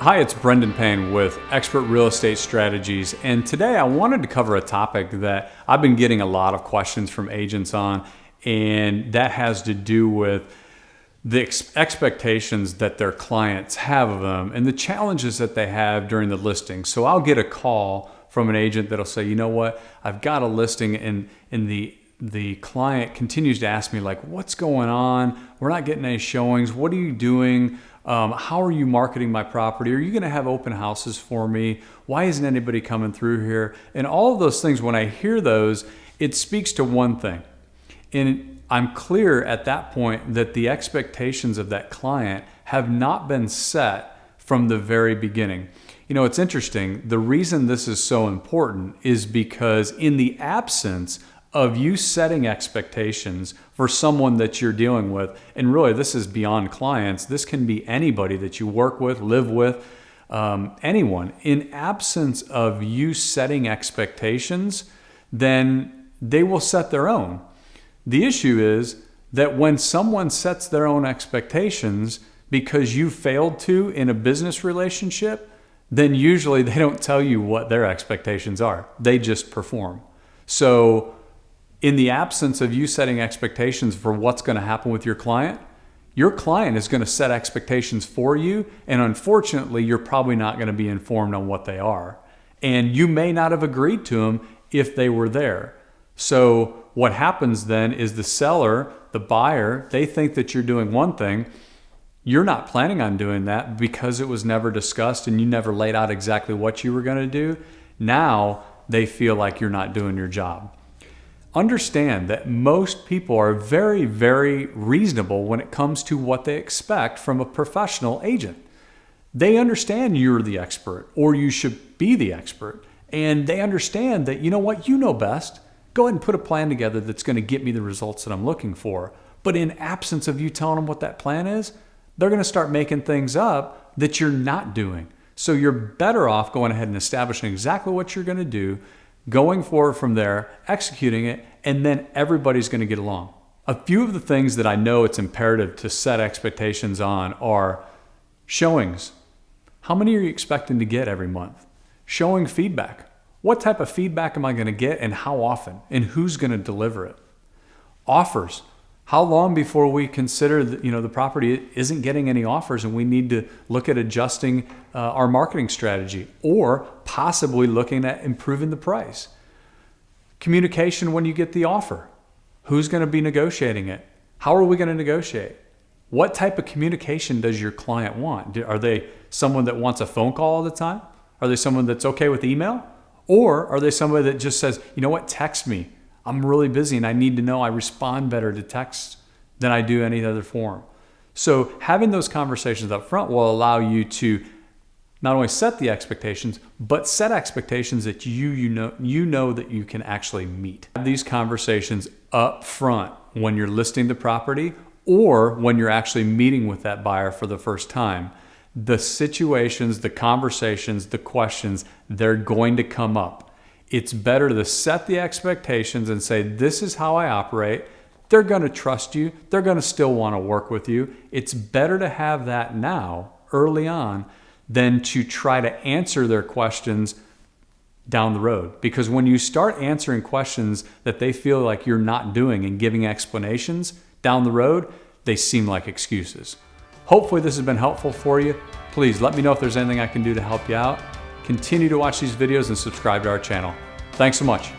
Hi, it's Brendan Payne with Expert Real Estate Strategies, and today I wanted to cover a topic that I've been getting a lot of questions from agents on, and that has to do with the expectations that their clients have of them and the challenges that they have during the listing. So I'll get a call from an agent that'll say, you know what, I've got a listing and the client continues to ask me like, what's going on? We're not getting any showings. What are you doing? How are you marketing my property? Are you going to have open houses for me? Why isn't anybody coming through here? And all of those things, when I hear those, it speaks to one thing. And I'm clear at that point that the expectations of that client have not been set from the very beginning. You know, it's interesting. The reason this is so important is because in the absence of you setting expectations for someone that you're dealing with, and really this is beyond clients, this can be anybody that you work with, live with, anyone. In absence of you setting expectations, then they will set their own. The issue is that when someone sets their own expectations because you failed to in a business relationship, then usually they don't tell you what their expectations are. They just perform. So in the absence of you setting expectations for what's going to happen with your client is going to set expectations for you. And unfortunately, you're probably not going to be informed on what they are. And you may not have agreed to them if they were there. So what happens then is the seller, the buyer, they think that you're doing one thing. You're not planning on doing that because it was never discussed and you never laid out exactly what you were going to do. Now they feel like you're not doing your job. Understand that most people are very, very reasonable when it comes to what they expect from a professional agent. They understand you're the expert or you should be the expert. And they understand that, you know what, you know best. Go ahead and put a plan together that's going to get me the results that I'm looking for. But in absence of you telling them what that plan is, they're going to start making things up that you're not doing. So you're better off going ahead and establishing exactly what you're going to do, going forward from there, executing it, and then everybody's going to get along. A few of the things that I know it's imperative to set expectations on are showings. How many are you expecting to get every month? Showing feedback. What type of feedback am I going to get and how often? And who's going to deliver it? Offers. How long before we consider that, the property isn't getting any offers and we need to look at adjusting our marketing strategy or possibly looking at improving the price? Communication when you get the offer. Who's going to be negotiating it? How are we going to negotiate? What type of communication does your client want? Are they someone that wants a phone call all the time? Are they someone that's okay with email? Or are they somebody that just says, you know what, text me. I'm really busy and I need to know I respond better to text than I do any other form. So having those conversations up front will allow you to not only set the expectations, but set expectations that you know that you can actually meet. Have these conversations up front when you're listing the property or when you're actually meeting with that buyer for the first time. The situations, the conversations, the questions, they're going to come up. It's better to set the expectations and say, this is how I operate. They're going to trust you. They're going to still want to work with you. It's better to have that now, early on, than to try to answer their questions down the road. Because when you start answering questions that they feel like you're not doing and giving explanations down the road, they seem like excuses. Hopefully this has been helpful for you. Please let me know if there's anything I can do to help you out. Continue to watch these videos and subscribe to our channel. Thanks so much.